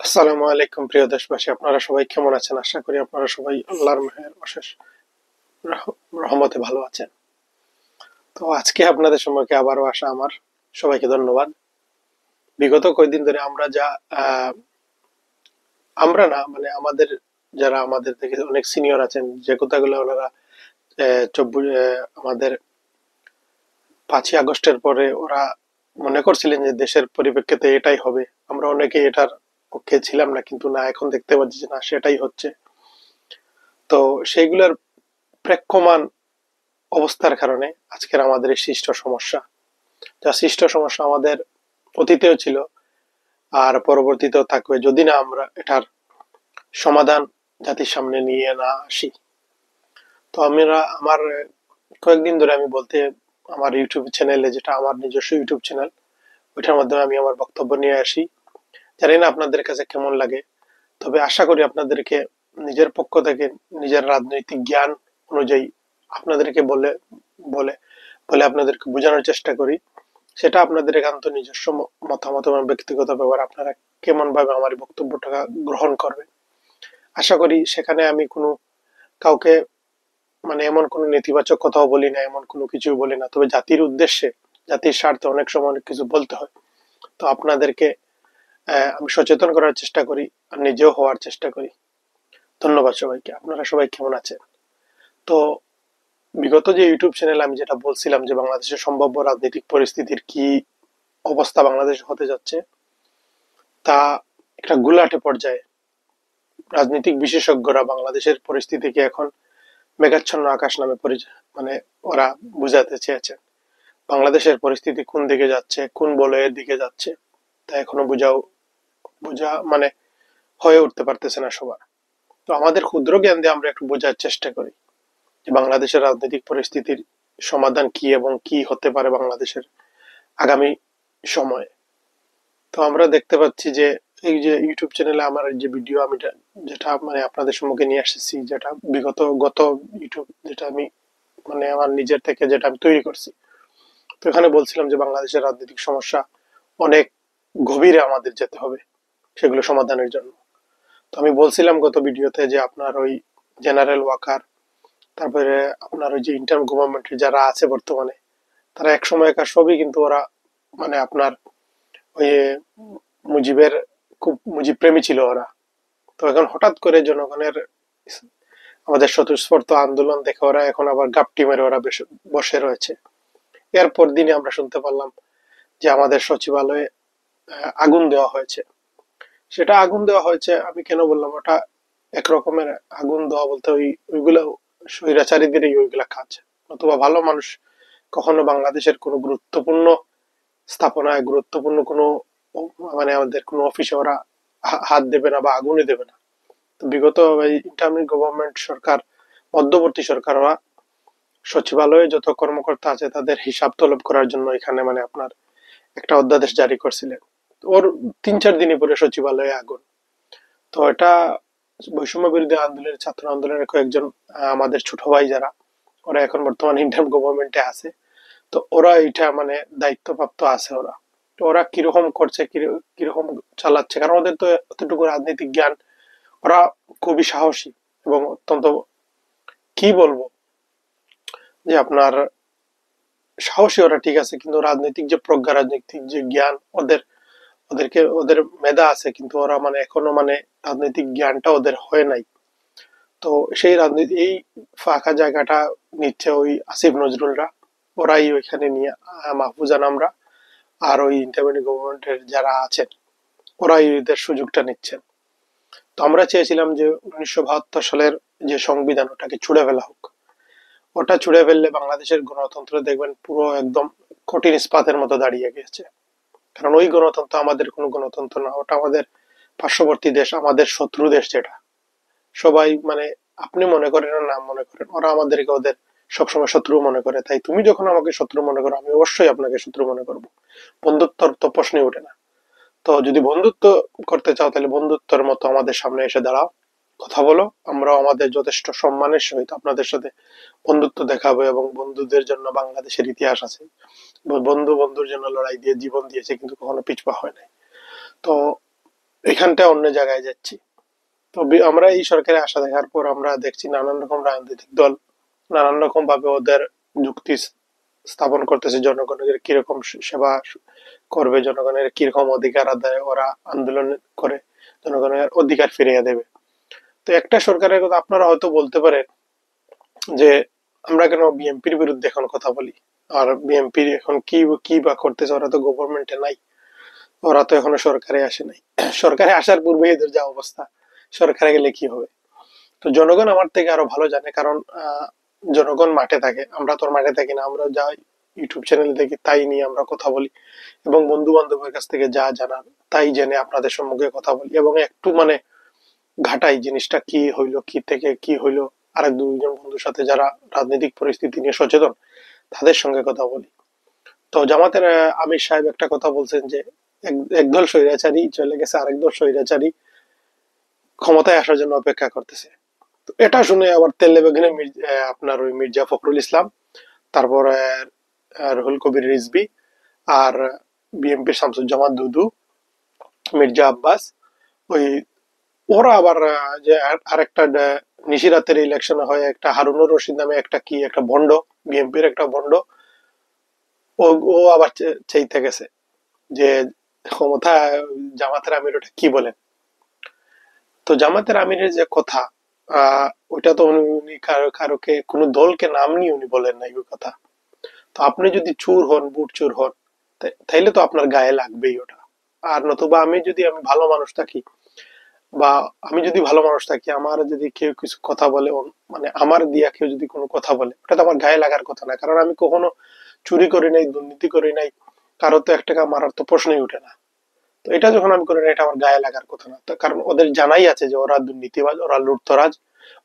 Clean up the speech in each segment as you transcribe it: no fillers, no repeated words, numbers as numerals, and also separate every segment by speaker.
Speaker 1: আসসালামু আলাইকুম প্রিয় দেশবাসী, আপনারা সবাই কেমন আছেন? আশা করি আপনারা সবাই আল্লাহর মেহের অশেষ রহমতে ভালো আছেন। তো আজকে আপনাদের সম্মুখে আবারও আসা আমার সবাইকে ধন্যবাদ। বিগত কয়েকদিন ধরে আমরা যা আহ, আমরা না মানে আমাদের যারা আমাদের থেকে অনেক সিনিয়র আছেন, যে কথাগুলো ওনারা আমাদের 5ই আগস্টের পরে ওরা মনে করছিলেন যে দেশের পরিপ্রেক্ষিতে এটাই হবে, আমরা অনেকে এটার পক্ষে ছিলাম না, কিন্তু না, এখন দেখতে পাচ্ছি যে না, সেটাই হচ্ছে। তো সেইগুলোর প্রেক্ষমান অবস্থার কারণে আজকের আমাদের এই সৃষ্ট সমস্যা, যা সৃষ্ট সমস্যা আমাদের অতীতেও ছিল আর পরবর্তীতেও থাকবে, যদি না আমরা এটার সমাধান জাতির সামনে নিয়ে না আসি। তো আমার কয়েকদিন ধরে আমি বলতে, আমার ইউটিউব চ্যানেলে, যেটা আমার নিজস্ব ইউটিউব চ্যানেল, ওইটার মাধ্যমে আমি আমার বক্তব্য নিয়ে আসি। জানি না আপনাদের কাছে কেমন লাগে, তবে আশা করি আপনাদেরকে নিজের পক্ষ থেকে নিজের রাজনৈতিক জ্ঞান অনুযায়ী আপনাদেরকে বলে বলে বলে আপনাদেরকে বোঝানোর চেষ্টা করি। সেটা আপনাদের একান্ত নিজস্ব মতামত এবং ব্যক্তিগত ব্যাপার, আপনারা কেমন ভাবে আমার এই বক্তব্যটা গ্রহণ করবেন। আশা করি সেখানে আমি কোনো কাউকে এমন কোনো নেতিবাচক কথাও বলি না, এমন কোনো কিছু বলি না, তবে জাতির উদ্দেশ্যে, জাতির স্বার্থে অনেক সময় অনেক কিছু বলতে হয়। তো আপনাদেরকে আমি সচেতন করার চেষ্টা করি আর নিজেও হওয়ার চেষ্টা করি। ধন্যবাদ সবাইকে। আপনারা সবাই কেমন আছেন? তো বিগত যে ইউটিউব চ্যানেল আমি যেটা বলছিলাম যে বাংলাদেশের সম্ভাব্য রাজনৈতিক পরিস্থিতির কি অবস্থা বাংলাদেশ হতে যাচ্ছে, তা একটা গুলাটে পর্যায়ে রাজনৈতিক বিশেষজ্ঞরা বাংলাদেশের পরিস্থিতিকে এখন মেঘাচ্ছন্ন আকাশ নামে মানে ওরা বুঝাতে চেয়েছেন। বাংলাদেশের পরিস্থিতি কোন দিকে যাচ্ছে, কোন বলয়ের দিকে যাচ্ছে, তা এখনো বুঝা হয়ে উঠতে পারতেছে না সবার। তো আমাদের ক্ষুদ্র জ্ঞান দিয়ে আমরা একটু বোঝার চেষ্টা করি যে বাংলাদেশের রাজনৈতিক পরিস্থিতির সমাধান কি এবং কি হতে পারে বাংলাদেশের আগামী সময়ে। তো আমরা দেখতে পাচ্ছি যে এই যে ইউটিউব চ্যানেলে আমার যে ভিডিও আমি যেটা আপনাদের সম্মুখে নিয়ে এসেছি, যেটা গত ইউটিউব, যেটা আমি আমার নিজের থেকে যেটা আমি তৈরি করছি, তো এখানে বলছিলাম যে বাংলাদেশের রাজনৈতিক সমস্যা অনেক গভীরে আমাদের যেতে হবে সেগুলো সমাধানের জন্য। তো আমি বলছিলাম গত ভিডিওতে যে আপনার ওই জেনারেল ওয়াকার, তারপরে আপনার ওই যে ইন্টার্ম গভর্নমেন্টের যারা আছে বর্তমানে, তারা এক সময়কার সবই কিন্তু ওরা আপনার ওই মুজিবের খুব মুজিব প্রেমী ছিল ওরা। তো এখন হঠাৎ করে জনগণের আমাদের স্বতঃস্ফূর্ত আন্দোলন দেখে ওরা এখন আবার গাপটি মেরে ওরা বসে রয়েছে। এরপর দিনে আমরা শুনতে পারলাম যে আমাদের সচিবালয়ে আগুন দেওয়া হয়েছে। সেটা আগুন দেওয়া হয়েছে, আমি কেন বললাম ওটা একরকমের আগুন দেওয়া বলতে, ওইগুলো স্বৈরাচারীদেরই ওইগুলা কাজ। অথবা ভালো মানুষ কখনো বাংলাদেশের কোনো গুরুত্বপূর্ণ স্থাপনায়, গুরুত্বপূর্ণ কোনো আমাদের কোনো অফিসে ওরা হাত দেবে না বা আগুনে দেবে না। তো বিগত এই ইন্টারিম গভর্নমেন্ট সরকার, মধ্যবর্তী সরকার, ওরা সচিবালয়ে যত কর্মকর্তা আছে তাদের হিসাব তলব করার জন্য এখানে আপনার একটা অধ্যাদেশ জারি করছিলেন। ওর 3-4 দিনই পরে সচিবালয়ে আগুন। তো এটা বৈষম্য বিরোধী আন্দোলনের, ছাত্র আন্দোলনের কয়েকজন আমাদের ছোট ভাই যারা, ওরা এখন বর্তমান ইন্টারিম গভর্নমেন্টে আছে। তো ওরা এটা দায়িত্বপ্রাপ্ত আছে ওরা। তো ওরা কিরকম করছে, কিরকম চালাচ্ছে, কারণ ওদের তো এতটুকু রাজনৈতিক জ্ঞান। ওরা খুবই সাহসী এবং অত্যন্ত, কি বলবো, যে আপনার সাহসী ওরা, ঠিক আছে, কিন্তু রাজনৈতিক যে প্রজ্ঞা, রাজনৈতিক যে জ্ঞান ওদের মেধা আছে, কিন্তু ওরা এখনো রাজনৈতিক জ্ঞানটা ওদের হয় নাই। তো সেই রাজনীতি, এই ফাঁকা জায়গাটা নিচ্ছে ওই আসিফ নজরুলরা, ওরাই ওইখানে নিয়ে, মাহফুজা নামরা আর ওই ইন্টারমিডিয়েট গভর্নমেন্টের যারা আছেন, ওরাই এদের সুযোগটা নিচ্ছেন। তো আমরা চেয়েছিলাম যে 1972 সালের যে সংবিধান, ওটাকে ছুড়ে ফেলা হোক। ওটা ছুড়ে ফেললে বাংলাদেশের গণতন্ত্র দেখবেন পুরো একদম কঠিন ইস্পাতের মতো দাঁড়িয়ে গেছে। কারণ ওই গণতন্ত্র আমাদের কোনো গণতন্ত্র না, ওটা আমাদের পার্শ্ববর্তী দেশ, আমাদের শত্রু দেশ, যেটা সবাই আপনি মনে করেন আর না মনে করেন, ওরা আমাদেরকে ওদের সবসময় শত্রু মনে করে। তাই তুমি যখন আমাকে শত্রু মনে করো, আমি অবশ্যই আপনাকে শত্রু মনে করবো। বন্ধুত্বর তো প্রশ্নই ওঠে না। তো যদি বন্ধুত্ব করতে চাও, তাহলে বন্ধুত্বের মতো আমাদের সামনে এসে দাঁড়াও, কথা বলো, আমরা আমাদের যথেষ্ট সম্মানের সহিত আপনাদের সাথে বন্ধুত্ব দেখাবো। এবং বন্ধুদের জন্য বাংলাদেশের ইতিহাস আছে, বন্ধু বন্ধুর জন্য লড়াই দিয়ে জীবন দিয়েছে, কিন্তু কখনো পিছপা হয় নাই। তো এখানটা অন্য জায়গায় যাচ্ছি। তো আমরা এই সরকারে আসা দেখার পর আমরা দেখছি নানান রকম রাজনৈতিক দল নানান রকম ভাবে ওদের যুক্তি স্থাপন করতেছে, জনগণের কিরকম সেবা করবে, জনগণের কিরকম অধিকার আদায় ওরা আন্দোলন করে জনগণের অধিকার ফিরিয়ে দেবে। তো একটা সরকারের কথা আপনারা হয়তো বলতে পারেন যে আমরা কেন বিএনপির বিরুদ্ধে এখন কথা বলি, আর বিএনপি এখন কি কি বা করতেছে, ওরা তো গভর্নমেন্টে নাই, ওরা তো এখনো সরকারে আসে নাই। সরকারে আসার পূর্বে এদের যা অবস্থা, সরকারে গেলে কি হবে। তো জনগণ আমার থেকে আরো ভালো জানে, কারণ জনগণ মাঠে থাকে, আমরা তো মাঠে থাকি না, আমরা যা ইউটিউব চ্যানেল দেখি তাই নিয়ে আমরা কথা বলি, এবং বন্ধু বান্ধবের কাছ থেকে যা জানার তাই জেনে আপনাদের সম্মুখে কথা বলি, এবং একটু মানে ঘাটাই জিনিসটা কি হইলো, কি থেকে কি হইলো, আরেক দুইজন বন্ধুর সাথে যারা রাজনৈতিক পরিস্থিতি নিয়ে সচেতন তাদের সঙ্গে কথা বলি। তো জামাতের আমির সাহেব একটা কথা বলছেন যে একদল স্বৈরাচারী চলে গেছে, আরেক দল স্বৈরাচারী ক্ষমতায় আসার জন্য অপেক্ষা করতেছে। তো এটা শুনে আবার তেলে বেগুনে আপনার ওই মির্জা ফখরুল ইসলাম, তারপর রুহুল কবির রিজভী, আর বিএনপির শামসুজ্জামান দুদু, মির্জা আব্বাস, ওই ওরা আবার যে আরেকটা নিশিরাতের ইলেকশনে হয় একটা হারুনুর রশিদ নামে একটা কি একটা ভণ্ড, বিএনপির একটা ভণ্ড, ও ও আবার চাইতে গেছে যে ক্ষমতা, জামাতের আমির ওটা কি বলেন। তো জামাতের আমিরের যে কথা, ওইটা তো উনি কারোকে কোনো দলকে নাম নিয়ে উনি বলেন নাই ওই কথা। তো আপনি যদি চুর হন, বুট চুর হন, তাইলে তো আপনার গায়ে লাগবেই ওটা। আর নতুবা আমি ভালো মানুষ থাকি, বা আমি যদি ভালো মানুষ থাকি, আমার যদি কেউ কিছু কথা বলে, মানে আমার দিয়া কেউ যদি কোনো কথা বলে, ওটা তো আমার গায়ে লাগার কথা না, কারণ আমি কখনো চুরি করি নাই, দুর্নীতি করি নাই, কারো তো 1 টাকা মারার তো প্রশ্নই উঠে না। তো এটা যখন আমি করি না, এটা আমার গায়ে লাগার কথা না। কারণ ওদের জানাই আছে যে ওরা দুর্নীতিবাজ, ওরা লুটতরাজ,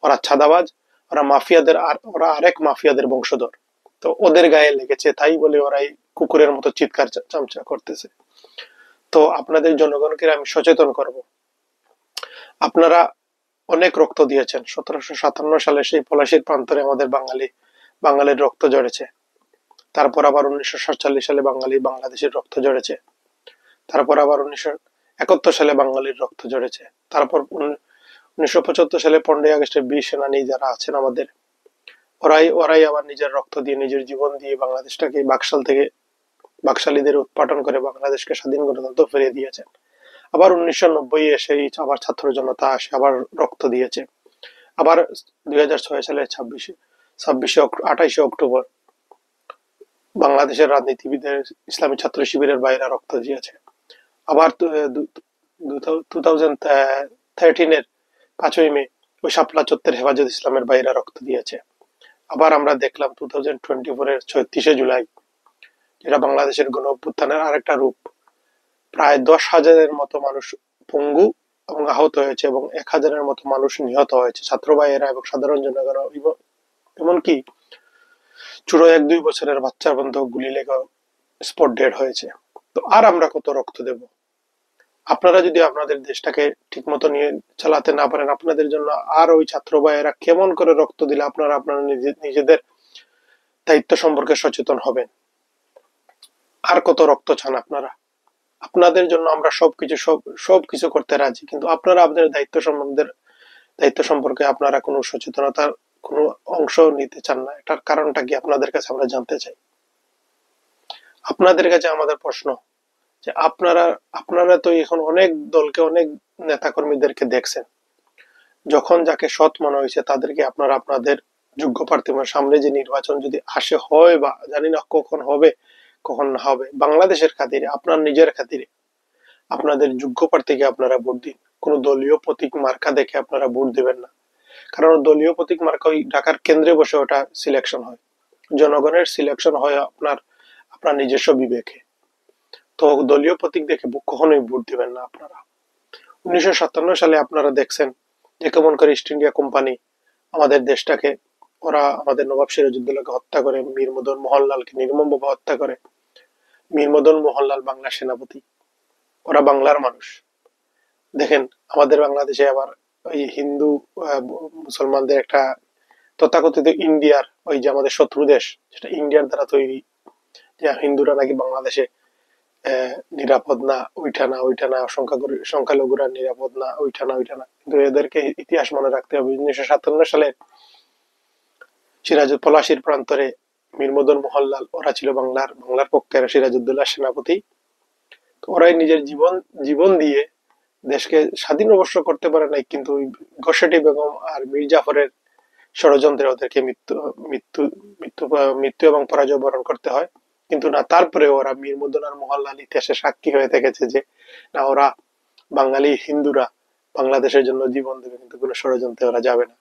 Speaker 1: ওরা ছাদাবাজ, ওরা মাফিয়াদের, আর ওরা আরেক মাফিয়াদের বংশধর। তো ওদের গায়ে লেগেছে তাই বলে ওরা এই কুকুরের মতো চিৎকার চামচা করতেছে। তো আপনাদের জনগণকে আমি সচেতন করব, আপনারা অনেক রক্ত দিয়েছেন। 1757 সালে সেই পলাশীর প্রান্তরে আমাদের বাঙালির রক্ত ঝরেছে। তারপর আবার 1947 সালে বাংলাদেশের রক্ত ঝরেছে। তারপর আবার 1971 সালে বাঙালির রক্ত ঝরেছে। তারপর 1975 সালে 15ই আগস্টের বীর সেনানী যারা আছেন আমাদের, ওরাই আবার নিজের রক্ত দিয়ে, নিজের জীবন দিয়ে বাংলাদেশটাকে বাকশালীদের উৎপাটন করে বাংলাদেশকে স্বাধীন গণতন্ত্র ফিরিয়ে দিয়েছেন। আবার 1990 এসে আবার ছাত্র জনতা আসে, আবার রক্ত দিয়েছে। আবার 2006 সালে 28শে অক্টোবর বাংলাদেশের রাজনীতিবিদের, ইসলামী ছাত্র শিবিরের বাইরা রক্ত দিয়েছে। আবার 2013-এর 5ই মে ওই শাপলা চত্বরে হেফাজত ইসলামের বাইরা রক্ত দিয়েছে। আবার আমরা দেখলাম 2024-এর 36শে জুলাই, যেটা বাংলাদেশের গণ অভ্যুত্থানের আরেকটা রূপ। প্রায় 10,000-এর মতো মানুষ পঙ্গু এবং আহত হয়েছে, এবং 1,000-এর মতো মানুষ নিহত হয়েছে, ছাত্র ভাইয়েরা এবং সাধারণ জনগণ, এমনকি ছোট 1-2 বছরের বাচ্চা পর্যন্ত গুলি লেগে স্পট ডেড হয়েছে। তো আর আমরা কত রক্ত দেব? আপনারা যদি আপনাদের দেশটাকে ঠিক মতো নিয়ে চালাতে না পারেন, আপনাদের জন্য আর ওই ছাত্র ভাইয়েরা কেমন করে রক্ত দিলে আপনারা নিজেদের দায়িত্ব সম্পর্কে সচেতন হবেন? আর কত রক্ত চান আপনারা? আপনাদের জন্য আমরা সবকিছু করতে রাজি, কিন্তু আপনারা আপনাদের দায়িত্ব সম্পর্কে আপনারা কোনো সচেতনতার কোনো অংশ নিতে চান না। এটার কারণটা কি আপনাদের কাছে আমরা জানতে চাই। আপনাদের কাছে আমাদের প্রশ্ন যে আপনারা তো এখন অনেক দলকে, অনেক নেতাকর্মীদেরকে দেখছেন, যখন যাকে সৎ মনে হয়েছে তাদেরকে আপনারা আপনাদের যোগ্য প্রার্থী, সামনে যে নির্বাচন যদি আসে, হয় বা জানি না কখন হবে কখন না হবে, বাংলাদেশের খাতিরে, আপনার নিজের খাতিরে আপনাদের যোগ্য প্রার্থীকে আপনারা ভোট দিন। কোন দলীয় প্রতীক মার্কা দেখে আপনারা ভোট দিবেন না, কারণ দলীয় প্রতীক মার্কা ওই ঢাকার কেন্দ্রে বসে ওটা সিলেকশন হয়, জনগণের সিলেকশন হয় আপনার নিজস্ব বিবেকে। তো দলীয় প্রতীক দেখে কখনোই ভোট দিবেন না আপনারা। 1957 সালে আপনারা দেখছেন যে কেমন করে ইস্ট ইন্ডিয়া কোম্পানি আমাদের দেশটাকে, ওরা আমাদের নবাব সিরাজউদ্দৌলাকে হত্যা করে, মীর মদন মোহনলালকে নির্মমভাবে হত্যা করে। মীর মদন মোহনলাল বাংলার সেনাপতি, ওরা বাংলার মানুষ। দেখেন আমাদের বাংলাদেশে আবার ওই হিন্দু মুসলমানদের একটা তথাকথিত ইন্ডিয়ার, ওই যে আমাদের শত্রু দেশ, যেটা ইন্ডিয়ার দ্বারা তৈরি, যে হিন্দুরা নাকি বাংলাদেশে নিরাপদ না, ওইটা না, সংখ্যালঘুরা নিরাপদ না, ওইটা না। কিন্তু এদেরকে ইতিহাস মনে রাখতে হবে। 1957 সালে পলাশীর প্রান্তরে মীর মদন মোহনলাল, ওরা ছিল বাংলার পক্ষের সিরাজউদ্দৌলার সেনাপতি। তো ওরাই নিজের জীবন দিয়ে দেশকে স্বাধীন অবশ্য করতে পারে নাই, কিন্তু গোসাটি বেগম আর মীর জাফরের ষড়যন্ত্রে ওদেরকে মৃত্যু মৃত্যু মৃত্যু এবং পরাজয় বরণ করতে হয়। কিন্তু না, তারপরে ওরা মীর মদন আর মোহনলাল ইতিহাসে সাক্ষী হয়ে থেকেছে যে না, ওরা বাঙালি হিন্দুরা বাংলাদেশের জন্য জীবন দেবে, কিন্তু কোনো ষড়যন্ত্রে ওরা যাবে না।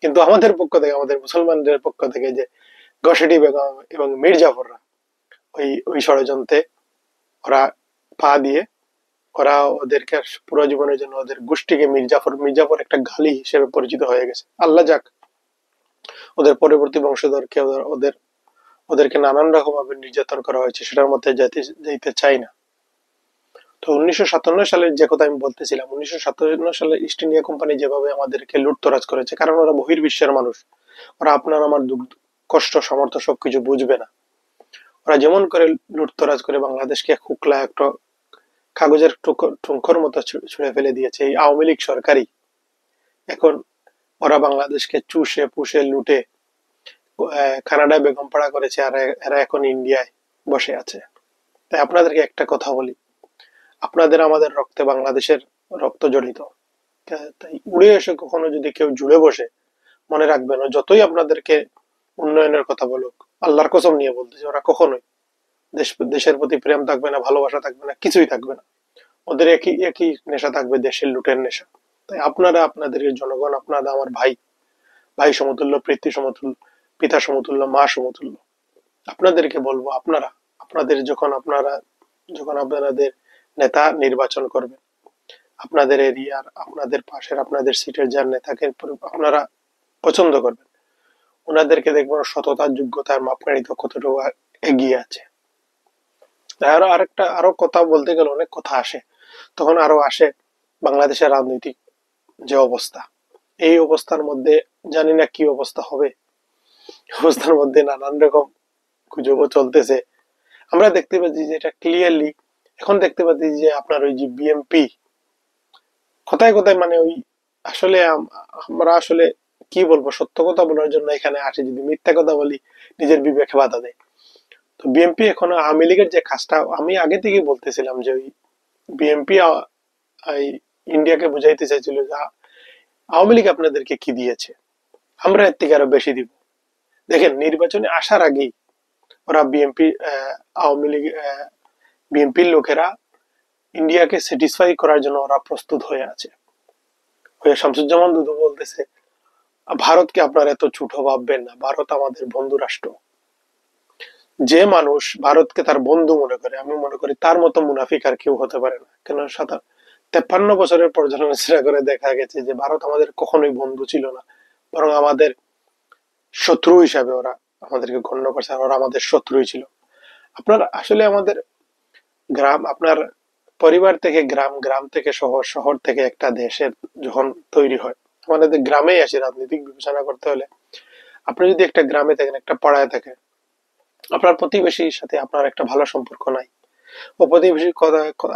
Speaker 1: কিন্তু আমাদের পক্ষ থেকে, আমাদের মুসলমানদের পক্ষ থেকে যে গোসাটি বেগম এবং মীর জাফররা ওই ষড়যন্ত্রে ওরা পা দিয়ে ওরা ওদেরকে পুরো জীবনের জন্য ওদের গোষ্ঠীকে মির্জাফর একটা গালি হিসেবে পরিচিত হয়ে গেছে। আল্লাহ যাক, ওদের পরবর্তী বংশধরকে ওদেরকে নানান রকম ভাবে নির্যাতন করা হয়েছে, সেটার মধ্যে যেতে চাই না। তো 1957 সালের যে কথা আমি বলতেছিলাম, 1957 সালে ইস্ট ইন্ডিয়া কোম্পানি যেভাবে আমাদেরকে লুটতরাজ করেছে, কারণ ওরা বহির্বিশ্বের মানুষ, ওরা আপনার আমার দুঃখ কষ্ট সামর্থ্য সবকিছু বুঝবে না। ওরা যেমন করে লুটতরাজ করে বাংলাদেশকে খুকলা একটা কাগজের টুকরোর মতো ছুঁড়ে ফেলে দিয়েছে এই আওয়ামী লীগ সরকারই। এখন ওরা বাংলাদেশকে চুষে পুষে লুটে কানাডায় বেগম পাড়া করেছে, আর এরা এখন ইন্ডিয়ায় বসে আছে। তাই আপনাদেরকে একটা কথা বলি, আপনাদের আমাদের রক্তে বাংলাদেশের রক্ত জড়িত। তাই উড়ে এসে কখনো যদি কেউ জুড়ে বসে, মনে রাখবেন যতই আপনাদেরকে উন্নয়নের কথা বলুক, আল্লাহর কসম নিয়ে বলতেছে, ওরা কখনোই দেশের প্রতি প্রেম থাকবে না, ভালোবাসা থাকবে না, কিছুই থাকবে না। ওদের একই নেশা থাকবে, দেশের লুটের নেশা। তাই আপনারা আপনাদের জনগণ, আপনারা আমার ভাই সমতুল্য, পিতৃ সমতুল্য, পিতা সমতুল্য, মা সমতুল্য। আপনাদেরকে বলবো, আপনাদের যখন আপনাদের নেতা নির্বাচন করবেন, আপনাদের এরিয়ার, আপনাদের পাশের, আপনাদের সিটের যার নেতাকে আপনারা পছন্দ করবেন, ওনাদেরকে দেখবেন সততার, যোগ্যতার মাপকাঠিতে কতটুকু এগিয়ে আছে। আরো কথা বলতে গেলে অনেক কথা আসে, তখন আরো আসে বাংলাদেশের রাজনৈতিক যে অবস্থা। এই অবস্থার মধ্যে জানি না কি অবস্থা হবে। অবস্থার মধ্যে নানান রকম গুজবও চলতেছে। আমরা দেখতে পাচ্ছি যে এটা ক্লিয়ারলি, এখন দেখতে পাচ্ছি যে আপনার ওই যে বিএনপি কোথায় কোথায়, মানে ওই আসলে আমরা আসলে কি বলবো, সত্য কথা বলার জন্য এখানে আসি, যদি মিথ্যা কথা বলি নিজের বিবেকে বাধা দেয়। তো বিএনপি এখন আওয়ামী লীগের যে কাজটা, আমি আগে থেকেই বলতেছিলাম যে ওই বিএনপি ইন্ডিয়াকে বুঝাইতে চাইছিল যে আওয়ামী লীগ আপনাদেরকে কি দিয়েছে, আমরা এর থেকে আরো বেশি দিব। দেখেন, নির্বাচনে আসার আগেই ওরা আওয়ামী লীগ বিএনপির লোকেরা ইন্ডিয়াকে স্যাটিসফাই করার জন্য ওরা প্রস্তুত হয়ে আছে। শামসুজ্জামান দুদু বলতেছে ভারতকে আপনারা এত ছোট ভাববেন না, ভারত আমাদের বন্ধু রাষ্ট্র। যে মানুষ ভারতকে তার বন্ধু মনে করে, আমি মনে করি তার মতো মুনাফিক আর কেউ হতে পারে না। কেন 53 বছরের পর্যালোচনা করে দেখা গেছে যে ভারত আমাদের কখনোই বন্ধু ছিল না, বরং আমাদের শত্রু হিসাবে ওরা আমাদেরকে গণ্য করছে, আর ওরা আমাদের শত্রুই ছিল। আপনার আসলে আমাদের গ্রাম, আপনার পরিবার থেকে গ্রাম, গ্রাম থেকে শহর, শহর থেকে একটা দেশের যখন তৈরি হয়, আমাদের গ্রামেই আসে রাজনৈতিক বিবেচনা করতে হলে। আপনি যদি একটা গ্রামে থাকেন, একটা পাড়ায় থাকেন, আপনার প্রতিবেশীর সাথে আপনার একটা ভালো সম্পর্ক নাই, ও প্রতিবেশী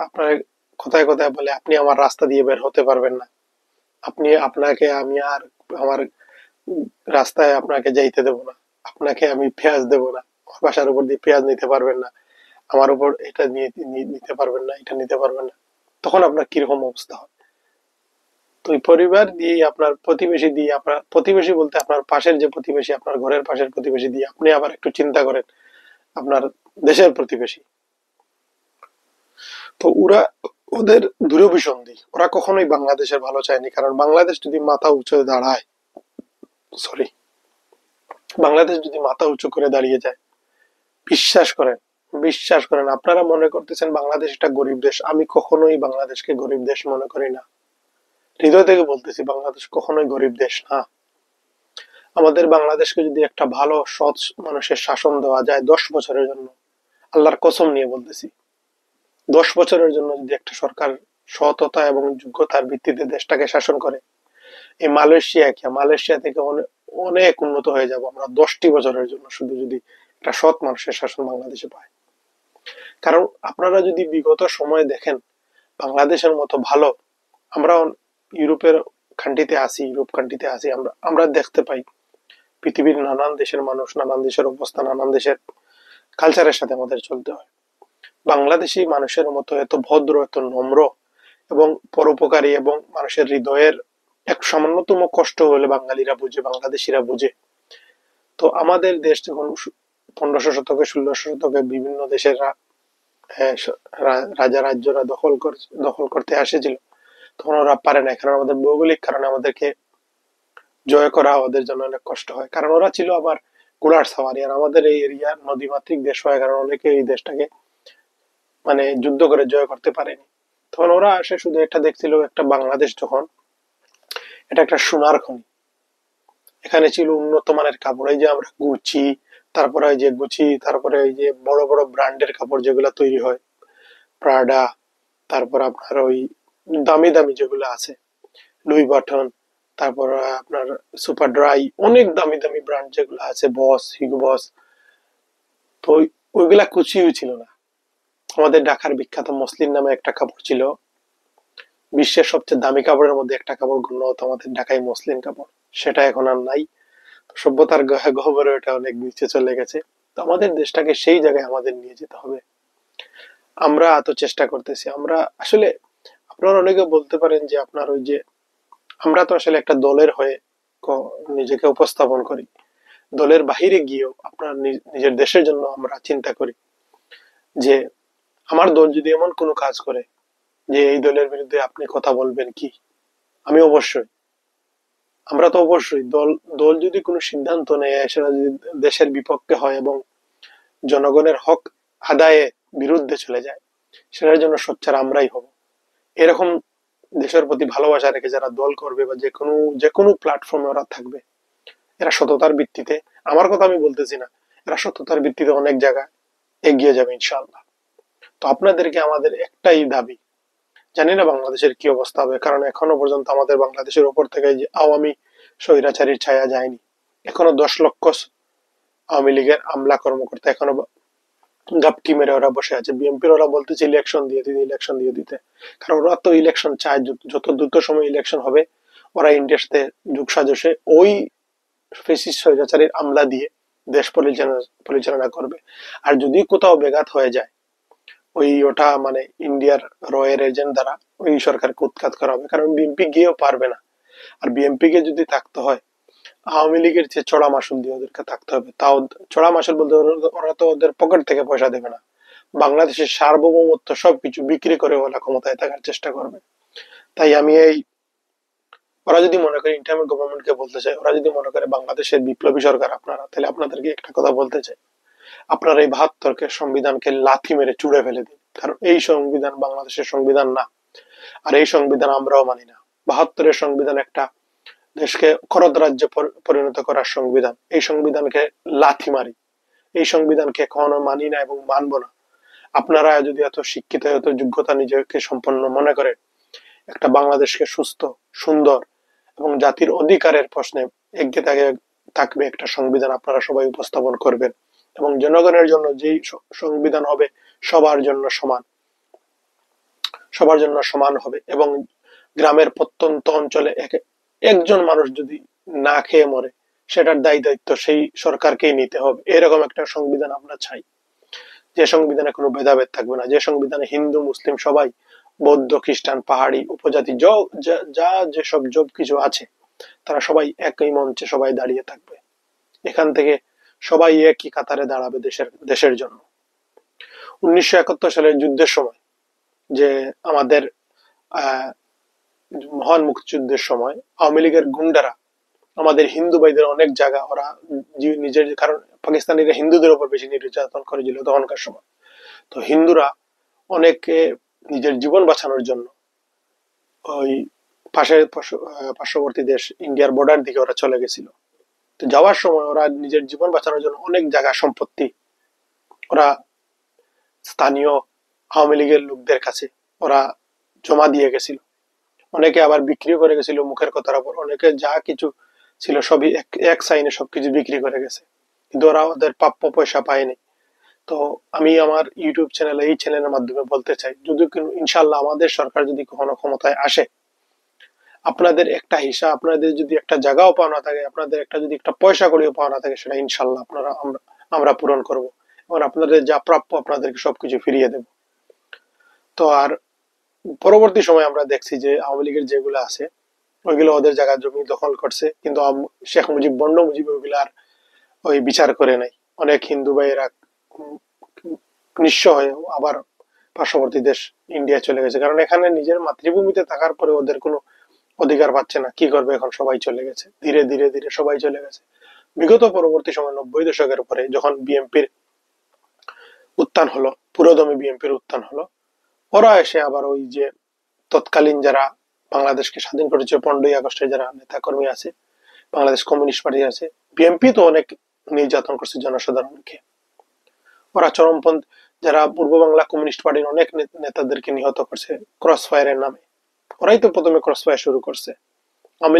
Speaker 1: আপনার কথায় কথায় বলে আপনি আমার রাস্তা দিয়ে বের হতে পারবেন না, আপনাকে আমি আর আমার রাস্তায় আপনাকে যাইতে দেবো না, আপনাকে আমি পেঁয়াজ দেবো না, আমার বাসার উপর দিয়ে পেঁয়াজ নিতে পারবেন না, আমার উপর এটা নিতে পারবেন না, এটা নিতে পারবেন না, তখন আপনার কিরকম অবস্থা হয়? তো ওই পরিবার দিয়ে, আপনার প্রতিবেশী দিয়ে, আপনার প্রতিবেশী বলতে আপনার পাশের যে প্রতিবেশী, আপনার ঘরের পাশের প্রতিবেশী দিয়ে আপনি আবার একটু চিন্তা করেন আপনার দেশের প্রতিবেশী। তো ওদের দূরভিসন্ধি, ওরা কখনোই বাংলাদেশের ভালো চায়নি। কারণ বাংলাদেশ যদি মাথা উঁচু দাঁড়ায়, সরি, বাংলাদেশ যদি মাথা উঁচু করে দাঁড়িয়ে যায়, বিশ্বাস করেন আপনারা মনে করতেছেন বাংলাদেশ একটা গরিব দেশ, আমি কখনোই বাংলাদেশকে গরিব দেশ মনে করি না। হৃদয় থেকে বলতেছি, বাংলাদেশ কখনোই গরিব দেশ না। আমাদের বাংলাদেশকে যদি একটা ভালো সৎ মানুষের শাসন দেওয়া যায় 10 বছরের জন্য, আল্লাহর কসম নিয়ে বলতেছি, 10 বছরের জন্য যদি একটা সরকার সততা এবং যোগ্যতার ভিত্তিতে দেশটাকে শাসন করে, এই মালয়েশিয়া থেকে অনেক উন্নত হয়ে যাব আমরা 10টি বছরের জন্য, শুধু যদি একটা সৎ মানুষের শাসন বাংলাদেশে পায়। কারণ আপনারা যদি বিগত সময় দেখেন, বাংলাদেশের মতো ভালো, আমরা ইউরোপের কান্ট্রিতে আসি, ইউরোপ কান্ট্রিতে আসি, আমরা আমরা দেখতে পাই পৃথিবীর নানান দেশের মানুষ, নানান দেশের অবস্থা, নানান দেশের কালচারের সাথে আমাদের চলতে হয়। বাংলাদেশি মানুষের মতো এত ভদ্র, এত নম্র এবং পরোপকারী এবং মানুষের হৃদয়ের এক সামান্যতম কষ্ট হলে বাঙালিরা বুঝে, বাংলাদেশিরা বুঝে। তো আমাদের দেশ যখন 1500 শতকে 1600 শতকে বিভিন্ন দেশের রাজা রাজ্যরা দখল করতে আসেছিল, তখন ওরা পারে না, কারণ আমাদের ভৌগোলিক কারণে আমাদেরকে জয় করা ওদের জন্য অনেক কষ্ট হয়, কারণ ওরা ছিল আবার গোলার সাওয়ারি, আর আমাদের এই এরিয়া নদীমাতৃক দেশ হয় কারণ অনেকে এই দেশটাকে মানে যুদ্ধ করে জয় করতে পারেনি। তখন ওরা আসে শুধু এটা দেখছিল, একটা বাংলাদেশ যখন এটা একটা সোনার খনি, এখানে ছিল উন্নত মানের কাপড়, এই যে আমরা গুচি, তারপরে এই যে গুচি, তারপরে এই যে বড় বড় ব্র্যান্ডের কাপড় যেগুলো তৈরি হয়, প্রাডা, তারপর আপনার ওই দামি দামি যেগুলো আছে লুই বাটন, তারপর আপনার সুপার ড্রাই, অনেক দামি দামি ব্র্যান্ড যেগুলো আছে, বস, হিগো বস, তো ওইগুলা কুচিও ছিল না। আমাদের ঢাকার বিখ্যাত মসলিন নামে একটা কাপড় ছিল, বিশ্বের সবচেয়ে দামি কাপড়ের মধ্যে একটা কাপড় গণ্য হতো আমাদের ঢাকায় মসলিন কাপড়, সেটা এখন আর নাই। সভ্যতার গহ্বরে এটা অনেক নিচে চলে গেছে। তো আমাদের দেশটাকে সেই জায়গায় আমাদের নিয়ে যেতে হবে। আমরা এত চেষ্টা করতেছি, আমরা আসলে, আপনারা অনেকে বলতে পারেন যে আপনার ওই যে, আমরা তো আসলে একটা দলের হয়ে নিজেকে উপস্থাপন করি, দলের বাহিরে গিয়েও আপনার নিজের দেশের জন্য আমরা চিন্তা করি যে আমার দল যদি এমন কোনো কাজ করে যে এই দলের বিরুদ্ধে আপনি কথা বলবেন কি, আমি অবশ্যই, আমরা তো অবশ্যই দল, দল যদি কোনো সিদ্ধান্ত নেয় সেটা যদি দেশের বিপক্ষে হয় এবং জনগণের হক আদায়ে বিরুদ্ধে চলে যায়, সেটার জন্য সোচ্চার আমরাই হব। এরকম দেশের প্রতি ভালোবাসা রেখে যারা দল করবে বা যে কোনো প্ল্যাটফর্মে ওরা থাকবে, এরা সততার ভিত্তিতে, আমার কথা আমি বলতেছি না, এরা সততার ভিত্তিতে অনেক জায়গায় এগিয়ে যাবে ইনশাআল্লাহ। তো আপনাদেরকে আমাদের একটাই দাবি, জানি না বাংলাদেশের কি অবস্থা হবে, কারণ এখনো পর্যন্ত আমাদের বাংলাদেশের উপর থেকে যে আওয়ামী স্বৈরাচারীর ছায়া যায়নি। এখনো 10 লক্ষ আওয়ামী লীগের আমলা কর্মকর্তা এখনো গাপটি মেরে ওরা বসে আছে। বিএনপির ওরা বলতেছে ইলেকশন দিয়ে দিতে, ইলেকশন দিয়ে দিতে, কারণ ওরা তো ইলেকশন চায়, যত দ্রুত সময় ইলেকশন হবে ওরা ইন্ডিয়ার সাথে যুগ সাজসে ওই ফেসিস্ট স্বৈরাচারীর আমলা দিয়ে দেশ পরিচালনা করবে। আর যদি কোথাও বেঘাত হয়ে যায়, ওটা মানে ইন্ডিয়ার রয়ের এজেন্ট দ্বারা ওই সরকারকে উৎখাত করা হবে, কারণ বিএনপি গিয়েও পারবে না। আর বিএনপি কে যদি থাকতে হয় আওয়ামী লীগের যে চড়া মাসুল দিয়ে ওদেরকে থাকতে হবে, তাও চড়া মাসুল বলতে ওরা তো ওদের পকেট থেকে পয়সা দেবে না, বাংলাদেশের সার্বভৌমত্ব সবকিছু বিক্রি করে ওরা ক্ষমতায় থাকার চেষ্টা করবে। তাই আমি এই, ওরা যদি মনে করে ইন্টারিম গভর্নমেন্টকে বলতে চায়, ওরা যদি মনে করে বাংলাদেশের বিপ্লবী সরকার আপনারা, তাহলে আপনাদেরকে একটা কথা বলতে চাই, আপনারা এই 72 সংবিধানকে লাথি মেরে চুড়ে ফেলে দিন, কারণ এই সংবিধান বাংলাদেশের সংবিধান না, আর এই সংবিধান আমরাও মানি না। 72 সংবিধান একটা দেশকে খরদ রাজ্যে পরিণত করার সংবিধান, এই সংবিধানকে লাথি মারি, এই সংবিধানকে কখনো মানি না এবং মানবো না। আপনারা যদি এত শিক্ষিত, এত যোগ্যতা নিজেকে সম্পন্ন মনে করে একটা বাংলাদেশকে সুস্থ, সুন্দর এবং জাতির অধিকারের প্রশ্নে এগিয়ে থাকবে একটা সংবিধান আপনারা সবাই উপস্থাপন করবেন, এবং জনগণের জন্য যেই সংবিধান হবে সবার জন্য সমান, সবার জন্য সমান হবে, এবং গ্রামের প্রত্যন্ত অঞ্চলে একজন মানুষ যদি না খেয়ে মরে সেটার দায়িত্ব সেই সরকারকেই নিতে হবে। এরকম একটা সংবিধান আমরা চাই, যে সংবিধানে কোনো ভেদাভেদ থাকবে না, যে সংবিধানে হিন্দু মুসলিম সবাই, বৌদ্ধ খ্রিস্টান পাহাড়ি উপজাতি যা যেসব জব কিছু আছে তারা সবাই একই মঞ্চে সবাই দাঁড়িয়ে থাকবে, এখান থেকে সবাই একই কাতারে দাঁড়াবে দেশের জন্য। 1971 সালের যুদ্ধের সময় যে আমাদের আহ মহান মুক্তিযুদ্ধের সময় আওয়ামী লীগের গুন্ডারা আমাদের হিন্দু ভাইদের অনেক জায়গা ওরা নিজের, কারণ পাকিস্তানিরা হিন্দুদের উপর বেশি নির্যাতন করেছিল তখনকার সময়, তো হিন্দুরা অনেকে নিজের জীবন বাঁচানোর জন্য ওই পার্শ্ববর্তী দেশ ইন্ডিয়ার বর্ডার দিকে ওরা চলে গেছিল। তো যাওয়ার সময় ওরা নিজের জীবন বাঁচানোর জন্য অনেক জায়গা সম্পত্তি ওরা স্থানীয় আওয়ামী লীগের লোকদের কাছে ওরা জমা দিয়ে গেছিল, অনেকে আবার বিক্রিও করে গেছিল মুখের কথার উপর, অনেকে যা কিছু ছিল সবই এক সাইনে সবকিছু বিক্রি করে গেছে, কিন্তু ওরা ওদের প্রাপ্য পয়সা পায়নি। তো আমি আমার ইউটিউব চ্যানেলে, এই চ্যানেলের মাধ্যমে বলতে চাই, যদি ইনশাল্লাহ আমাদের সরকার যদি কখনো ক্ষমতায় আসে, আপনাদের একটা হিসাব, আপনাদের যদি একটা জায়গাও পাওয়া না থাকে, আপনাদের একটা যদি একটা পয়সা করিও পাওয়া না থাকে, সেটা ইনশাল্লাহ আমরা পূরণ করব এবং আপনাদের যা প্রাপ্য আপনাদেরকে সবকিছু ফিরিয়ে দেব। তো আর পরবর্তী সময় আমরা দেখছি যে আওয়ামী লীগের যেগুলো আছে ওইগুলো ওদের জায়গা জমি দখল করছে, কিন্তু শেখ মুজিব, বন্ড মুজিব ওইগুলো আর ওই বিচার করে নাই। অনেক হিন্দু ভাইয়েরা উম, নিঃস্ব হয়ে আবার পার্শ্ববর্তী দেশ ইন্ডিয়া চলে গেছে, কারণ এখানে নিজের মাতৃভূমিতে থাকার পরে ওদের কোনো অধিকার পাচ্ছে না। কি করবে এখন? সবাই চলে গেছে, ধীরে ধীরে ধীরে সবাই চলে গেছে। বিগত পরবর্তী সময় 90 দশকের পরে যখন বিএনপির উত্থান হলো, পুরোদমে বিএনপির উত্থান হলো, ওরা এসে আবার ওই যে তৎকালীন যারা বাংলাদেশকে স্বাধীন করেছে, 15ই আগস্টের যারা নেতা কর্মী আছে, বাংলাদেশ কমিউনিস্ট পার্টি আছে, বিএনপি তো অনেক নির্যাতন করছে জনসাধারণকে। ওরা চরমপন্থী, যারা পূর্ব বাংলা কমিউনিস্ট পার্টির অনেক নেতাদেরকে নিহত করছে ক্রস ফায়ারের নামে। ওরাই তো প্রথমে ক্রস ফায়ার শুরু করছে। আওয়ামী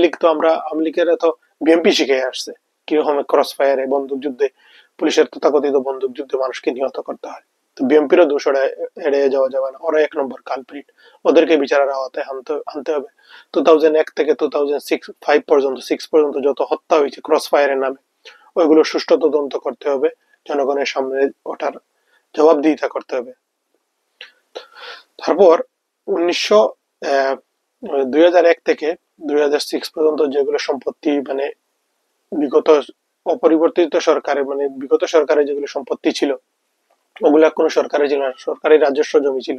Speaker 1: লীগের তো বিএনপি শিখে আসছে কিরকম ক্রস ফায়ারে, বন্দুক যুদ্ধে, পুলিশের তথাকথিত বন্দুক যুদ্ধে মানুষকে নিহত করতে হয়। তো বিএনপিরও দোষ এড়িয়ে যাওয়া যাবে না, ওরা 1 নম্বর কালপ্রিট, ওদেরকে বিচারের আওতায় আনতে হবে। 2001 থেকে 2005 পর্যন্ত, 6 পর্যন্ত যত হত্যা হয়েছে ক্রস ফায়ারের নামে, ওইগুলো সুষ্ঠু তদন্ত করতে হবে, জনগণের সামনে ওটার জবাবদিহিতা করতে হবে। তারপর 2001 থেকে 2006 পর্যন্ত যেগুলো সম্পত্তি, মানে বিগত অপরিবর্তিত সরকারের, মানে বিগত সরকারের যেগুলো সম্পত্তি ছিল, ওগুলা কোনো সরকারের ছিল না, সরকারি রাজস্ব জমি ছিল।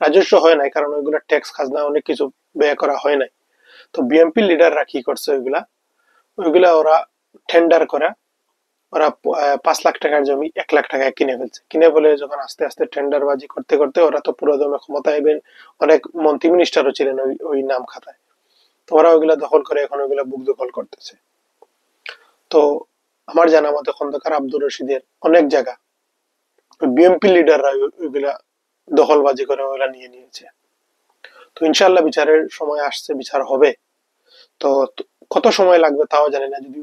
Speaker 1: রাজস্ব হয় নাই কারণ ওইগুলা ট্যাক্স খাজনা অনেক কিছু ব্যয় করা হয় নাই। তো বিএনপি লিডাররা কি করছে, ওইগুলা ওইগুলা ওরা টেন্ডার করে, ওরা 5 লাখ টাকার জমি 1 লাখ টাকায় কিনে ফেলছে। কিনে ফেলে যখন আস্তে আস্তে টেন্ডার বাজি করতে করতে ওরা তো পুরো দমে ক্ষমতায় এবেন, অনেক মন্ত্রী মিনিস্টারও ছিলেন ওই নাম খাতায়। তো ওরা ওইগুলা দখল করে এখন ওইগুলা বুক দখল করতেছে। তো আমার জানা মতে খন্দকার আব্দুর রশিদের অনেক জায়গা বিএনপি লিডাররা ওইগুলা দখলবাজি করে ওইগুলা নিয়ে নিয়েছে। তো ইনশাল্লাহ বিচারের সময় আসছে, বিচার হবে। তো কত সময় লাগবে তাও জানি না। যদি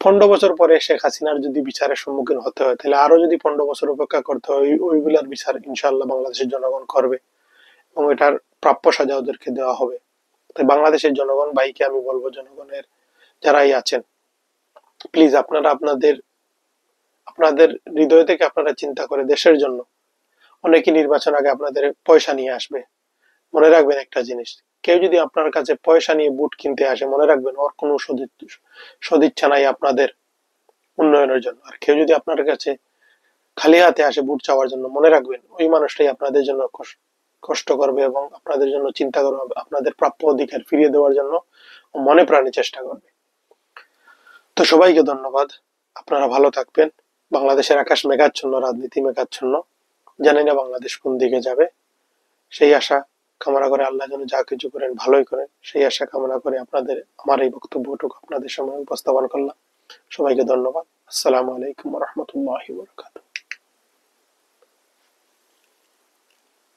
Speaker 1: 15 বছর পরে শেখ হাসিনার যদি বিচারের সম্মুখীন হতে হয়, তাহলে আরো যদি 15 বছর অপেক্ষা করতে হয়, ওইগুলার বিচার ইনশাল্লাহ বাংলাদেশের জনগণ করবে এবং এটার প্রাপ্য সাজা ওদেরকে দেওয়া হবে। তাই বাংলাদেশের জনগণ ভাইকে আমি বলবো, জনগণের যারাই আছেন, প্লিজ আপনারা আপনাদের আপনাদের হৃদয় থেকে আপনারা চিন্তা করে দেশের জন্য, অনেকে নির্বাচন আগে আপনাদের পয়সা নিয়ে আসবে। মনে রাখবেন একটা জিনিস, কেউ যদি আপনার কাছে পয়সা নিয়ে বুট কিনতে আসে, মনে রাখবেন ওর কোনো সদিচ্ছা নাই আপনাদের উন্নয়নের জন্য। আর কেউ যদি আপনার কাছে খালি হাতে আসে বুট চাওয়ার জন্য, মনে রাখবেন ওই মানুষটাই আপনাদের জন্য কষ্ট করবে এবং আপনাদের জন্য চিন্তা করবে, আপনাদের প্রাপ্য অধিকার ফিরিয়ে দেওয়ার জন্য মনে প্রাণে চেষ্টা করবে। তো সবাইকে ধন্যবাদ, আপনারা ভালো থাকবেন। বাংলাদেশের আকাশ মেঘাচ্ছন্ন, রাজনীতি মেঘাচ্ছন্ন, জানি না বাংলাদেশ কোন দিকে যাবে। সেই আশা কামনা করে, আল্লাহ যেন যা কিছু করেন ভালোই করেন, সেই আশা কামনা করে আমার এই বক্তব্যটুকু আপনাদের সামনে উপস্থাপন করলাম। সবাইকে ধন্যবাদ। আসসালামু আলাইকুম ওয়া রাহমাতুল্লাহি ওয়া বারাকাতুহু।